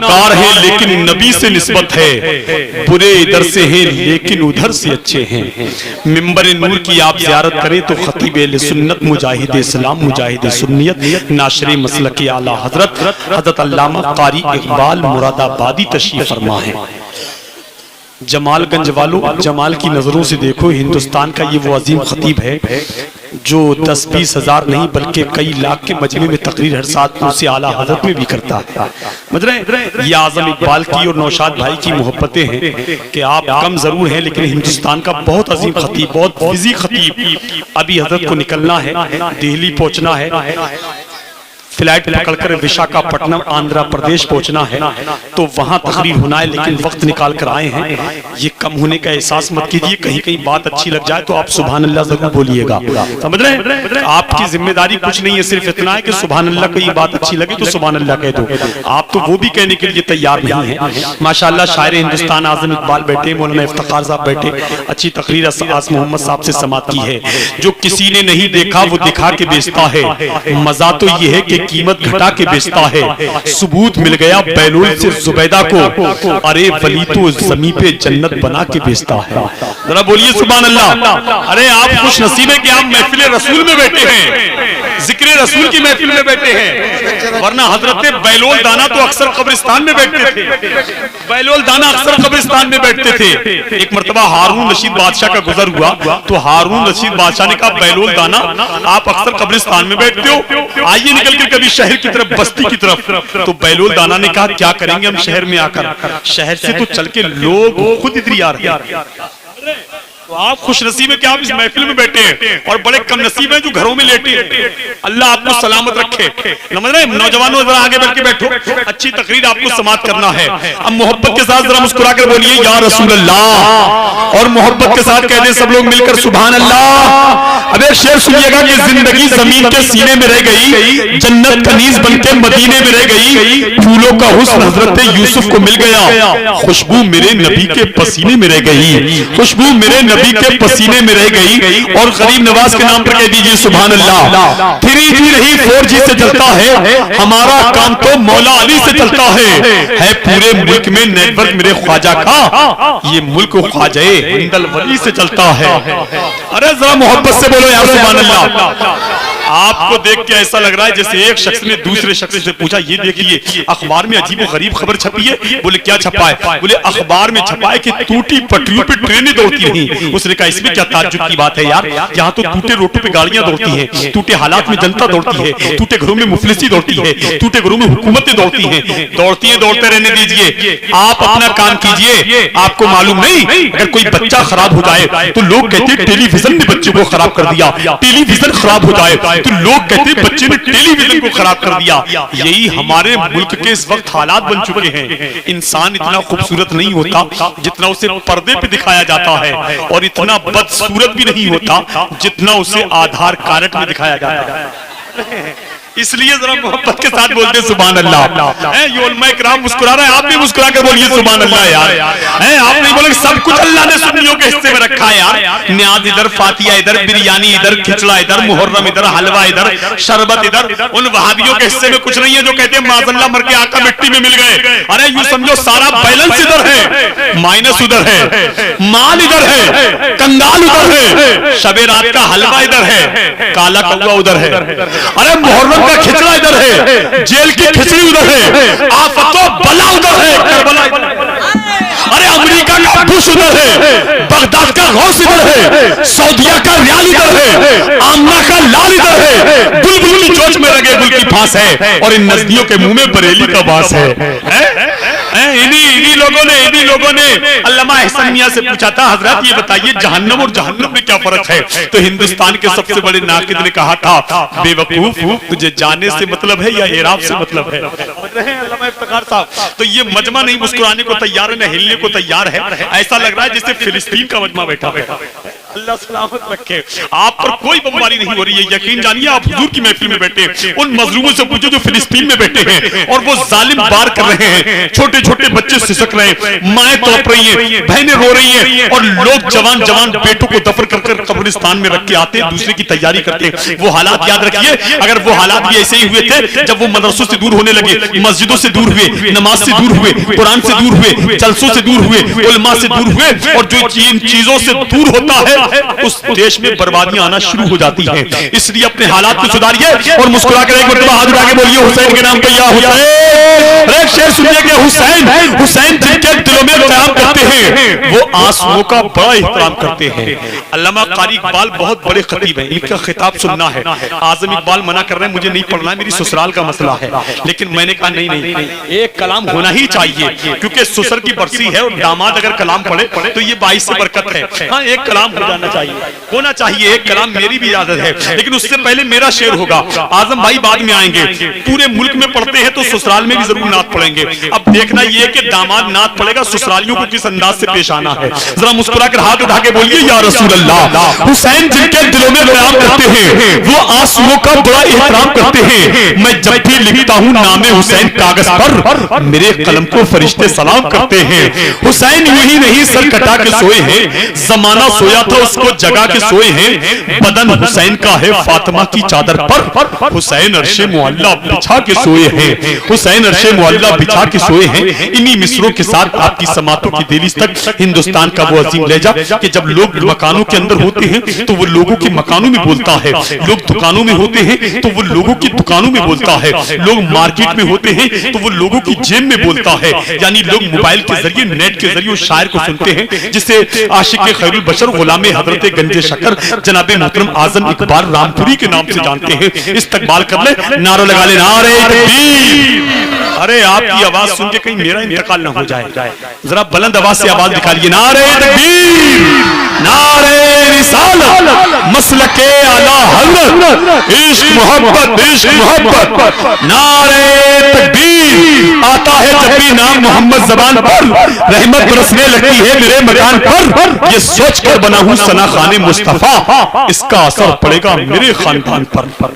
گناہگار ہیں لیکن نبی سے نسبت ہے، برے ادھر سے ہیں لیکن ادھر سے اچھے ہیں۔ ممبر نور کی آپ زیارت کریں تو خطیب اہل سنت، مجاہد اسلام، مجاہد سنیت، ناشر مسلک اعلیٰ حضرت علامہ قاری اقبال مراد آبادی تشریف فرما ہے۔ جمال گنج والوں، جمال کی نظروں سے دیکھو، ہندوستان کا یہ وہ عظیم خطیب ہے جو 10-20 ہزار نہیں بلکہ کئی لاکھ کے مجمع میں تقریر ہر ساتھ سے اعلیٰ حضرت میں بھی کرتا ہے۔ یہ اعظم اقبال کی اور نوشاد بھائی کی محبتیں ہیں کہ آپ کم ضرور ہیں لیکن ہندوستان کا بہت عظیم خطیب، بہت وزی خطیب۔ ابھی حضرت کو نکلنا ہے، دہلی پہنچنا ہے، فلائٹ پکڑ کر وشاکھاپٹنم آندھرا پردیش پہنچنا ہے، تو وہاں تقریر ہونا ہے لیکن وقت نکال کر آئے ہیں۔ یہ کم ہونے کا احساس مت کیجیے، کہیں کہیں بات اچھی لگ جائے تو آپ سبحان اللہ ضرور بولیے گا، سمجھ رہے ہیں؟ آپ کی ذمہ داری کچھ نہیں ہے، صرف اتنا ہے کہ سبحان اللہ کو یہ بات اچھی لگے تو سبحان اللہ کہہ دو۔ آپ تو وہ بھی کہنے کے لیے تیار نہیں ہیں۔ ماشاءاللہ شاعر ہندوستان اعظم اقبال بیٹھے، مولانا افتخار صاحب بیٹھے، اچھی تقریر آس محمد صاحب سے سماعت کی ہے۔ جو کسی نے نہیں دیکھا وہ دکھا کے بیچتا ہے، مزہ تو یہ ہے کہ قیمت گھٹا کے بیچتا ہے۔ ثبوت مل گیا بیلول سے زبیدہ کو، ارے ولی تو زمین پہ جنت بنا کے بیچتا ہے۔ ذرا بولیے سبحان اللہ۔ ارے آپ خوش نصیب ہیں کہ آپ محفل رسول میں بیٹھے ہیں، ذکر رسول کی محفل میں بیٹھے ہیں، ورنہ حضرت بیلول دانا تو اکثر قبرستان میں بیٹھتے تھے، بیلول دانا اکثر قبرستان میں بیٹھتے تھے۔ ایک مرتبہ ہارون رشید بادشاہ کا گزر ہوا تو ہارون رشید بادشاہ نے کہا بیلول دانا آپ اکثر قبرستان میں بیٹھتے ہو، آئیے نکل کے کبھی شہر کی طرف، بستی کی طرف۔ تو بیلول دانا نے کہا کیا کریں گے ہم شہر میں آ کر، شہر سے تو چل کے لوگ خود ادھر آ رہے ہیں۔ تو آپ خوش نصیب ہیں کہ آپ اس محفل میں بیٹھے ہیں، اور بڑے کم نصیب ہیں جو گھروں میں لیٹے ہیں۔ اللہ آپ کو سلامت رکھے۔ نوجوانوں ذرا آگے بڑھ کے بیٹھو، اچھی تقریر آپ کو سماعت کرنا ہے۔ اب محبت کے ساتھ ذرا مسکرا کر بولیے یا رسول اللہ، اور محبت کے ساتھ کہہ دیں سب لوگ مل کر سبحان اللہ۔ اب ایک شعر سنیے گا کہ زندگی زمین کے سینے میں رہ گئی، جنت کنیز بن کے مدینے میں رہ گئی، پھولوں کا حسن حضرت یوسف کو مل گیا، خوشبو میرے نبی کے پسینے میں رہ گئی، خوشبو میرے نبی کے پسینے میں رہ گئی۔ اور غریب نواز کے نام پر کہہ دیجئے سبحان اللہ۔ 3G نہیں 4G سے چلتا ہے ہمارا کام، تو مولا علی سے چلتا ہے پورے ملک میں نیٹ ورک میرے خواجہ کا، یہ ملک خواجہ ہندل ولی سے چلتا ہے۔ ارے ذرا محبت سے بولو یا سبحان اللہ۔ آپ کو دیکھ کے ایسا لگ رہا ہے جیسے ایک شخص نے دوسرے شخص سے پوچھا یہ دیکھیے اخبار میں عجیب و غریب خبر چھپی ہے، بولے کیا چھپا ہے؟ بولے اخبار میں چھپا ہے کہ ٹوٹی پٹریوں پہ ٹرینیں دوڑتی رہیں۔ اس نے کہا اس میں کیا تعجب کی بات ہے یار، یہاں تو ٹوٹے روٹوں پہ گاڑیاں دوڑتی ہیں، ٹوٹے حالات میں جنتا دوڑتی ہے، ٹوٹے گھروں میں مفلسی دوڑتی ہے، ٹوٹے گھروں میں حکومتیں دوڑتی ہیں، دوڑتی ہیں، دوڑتے رہنے دیجئے، آپ اپنا کام کیجئے۔ آپ کو معلوم نہیں اگر کوئی بچہ خراب ہو جائے تو لوگ کہتے ہیں ٹیلی ویژن نے بچے کو خراب کر دیا، ٹیلی ویژن خراب ہو جائے تو لوگ کہتے ہیں بچے نے ٹیلی ویژن کو خراب کر دیا۔ یہی ہمارے ملک کے اس وقت حالات بن چکے ہیں۔ انسان اتنا خوبصورت نہیں ہوتا جتنا اسے پردے پہ دکھایا جاتا ہے، اور اتنا بدصورت بھی نہیں ہوتا جتنا اسے آدھار کارڈ میں دکھایا جاتا ہے۔ اس لیے ذرا محبت کے ساتھ بولتے سبحان اللہ۔ یہ علماء کرام مسکرا رہے ہیں، آپ بھی مسکرا کر بولیے سبحان اللہ یار۔ آپ نہیں بولے سب کچھ اللہ نے سنیوں کے حصے میں رکھا ہے یار، نیاز ادھر، فاتحہ ادھر، بریانی ادھر، کھچڑا ادھر، محرم ادھر، حلوہ ادھر، شربت ادھر۔ ان وہابیوں کے حصے میں کچھ نہیں ہے جو کہتے ہیں معاذ اللہ مر کے آقا مٹی میں مل گئے۔ ارے یوں سمجھو سارا بیلنس ادھر ہے، مائنس ادھر ہے، مال ادھر ہے، کنگال ادھر ہے، شب رات کا حلوہ ادھر ہے، کالا کوا ادھر ہے، ارے محرم کا کھچڑا ادھر ہے، جیل کی کھچڑی ادھر ہے، آفت و بلا ادھر ہے، کربلا ادھر ہے، ارے امریکہ کا بش ادھر ہے، بغداد کا غوث ادھر ہے، سعودیہ کا ریال ادھر ہے، آمنہ کا لال ادھر ہے، بلبل کی چوچ میں رگے گل کی پھانس ہے، اور ان نزدیوں کے منہ میں بریلی کا باس ہے۔ انہی لوگوں نے علامہ احسن میاں سے پوچھا تھا حضرات یہ بتائیے جہنم اور جہنم میں کیا فرق ہے؟ تو ہندوستان کے سب سے بڑے ناقد نے کہا تھا بے وقوف تجھے جانے سے مطلب ہے یا اعراب سے مطلب ہے؟ علامہ افتخار صاحب تو یہ مجمع نہیں مسکرانے کو تیار ہے نہ ہلنے کو تیار ہے، ایسا لگ رہا ہے جیسے فلسطین کا مجمع بیٹھا ہے۔ اللہ سلامت رکھے. آپ پر کوئی بمباری نہیں ہو رہی ہے. یقین جانیے آپ حضور کی محفل میں بیٹھے ان مظلوموں سے پوچھو جو فلسطین میں بیٹھے ہیں اور وہ ظالم بار کر رہے ہیں, چھوٹے چھوٹے بچے سسک رہے ہیں, مائیں تڑپ رہی ہیں, بہنیں رو رہی ہیں, اور لوگ جوان جوان بیٹوں کو دفن کر کر قبرستان میں رکھ کے آتے ہیں, دوسرے کی تیاری کرتے ہیں. وہ حالات یاد رکھیے, اگر وہ حالات بھی ایسے ہی ہوئے تھے جب وہ مدرسوں سے دور ہونے لگے, مسجدوں سے دور ہوئے, نماز سے دور ہوئے, قرآن سے دور ہوئے, جلسوں سے دور ہوئے, علماء سے دور ہوئے, اور جو ان چیزوں سے دور ہوتا ہے اس دیش میں بربادیاں آنا شروع ہو جاتی ہیں. اس لیے اپنے حالات کو سدھاریے اور مسکرا کر ایک مرتبہ ہاتھ اٹھا کے بولیے حسین کے نام پہ یا حسین. ایک شعر سنیے کہ حسین حسین جن کے دلوں میں قیام کرتے ہیں وہ آنسوؤں کا بڑا احترام کرتے ہیں. علامہ قاری اقبال بہت بڑے خطیب ہیں, ان کا خطاب سننا ہے. اعظم اقبال منع کر رہے ہیں, مجھے نہیں پڑھنا ہے, میری سسرال کا مسئلہ ہے. لیکن میں نے کہا نہیں, ایک کلام ہونا ہی چاہیے, کیونکہ سسر کی برسی ہے اور داماد اگر کلام پڑھے تو یہ باعث سے برکت ہے. ہاں ایک کلام ہو جانا چاہیے, ہونا چاہیے ایک کلام, میری بھی عادت ہے. لیکن اس سے پہلے میرا شعر ہوگا. اعظم بھائی بعد میں آئیں گے. پورے ملک میں پڑھتے ہیں تو سسرال میں بھی ضرور نعت پڑھیں گے. اب دیکھنا یہ کہ داماد نعت پڑھے گا, سسرالیوں کو کس انداز سے پیش آنا ہے. ذرا مسکرا کر ہاتھ اٹھا کے بولیے یا رسول اللہ. حسین جن کے دلوں میں قیام کرتے ہیں وہ آنسوؤں کا بڑا احترام کرتے ہیں. میں جب بھی لکھتا ہوں نام حسین کاغذ پر میرے قلم کو فرشتے سلام کرتے ہیں. حسین یوں ہی نہیں سر کٹا کے سوئے ہیں, زمانہ سویا تھا اس کو جگا کے سوئے ہیں. بدن حسین کا ہے فاطمہ کی چادر پر, حسین عرش معلیٰ بچھا کے سوئے ہیں. حسین عرش معلیٰ بچھا کے سوئے ہیں. انہی مصروں کے ساتھ آپ کی سماعتوں کی دہلیز تک ہندوستان کا وہ عظیم لہجہ کہ جب لوگ مکانوں کے اندر ہوتے ہیں تو وہ لوگوں کے مکانوں میں بولتا ہے, لوگ دکانوں میں ہوتے ہیں تو وہ لوگوں کی دکانوں میں بولتا ہے, لوگ مارکیٹ میں ہوتے ہیں تو وہ لوگوں کی جیب میں بولتا ہے. یعنی لوگ موبائل کے ذریعے نیٹ کے ذریعے اس شاعر کو سنتے ہیں جسے عاشق خیر البشر غلام حضرت گنج شکر جناب محترم اعظم اقبال رامپوری کے نام سے جانتے ہیں. استقبال کر لے, نعرہ لگا لے, نعرہ تکبیر. ارے آپ کی آواز سن کے کہیں میرا انتقال نہ ہو جائے, ذرا بلند آواز سے آواز نکالیے, نعرہ تکبیر, نعرہ رسالت, مسلک اعلی حضرت, عشق محبت, عشق محبت, نعرہ تکبیر. آتا ہے جب بھی نام محمد زبان پر رحمت برسنے لگتی ہے میرے مکان پر. یہ سوچ کر بنا ہوں ثنا خان مصطفیٰ, اس کا اثر پڑے گا میرے خاندان پر.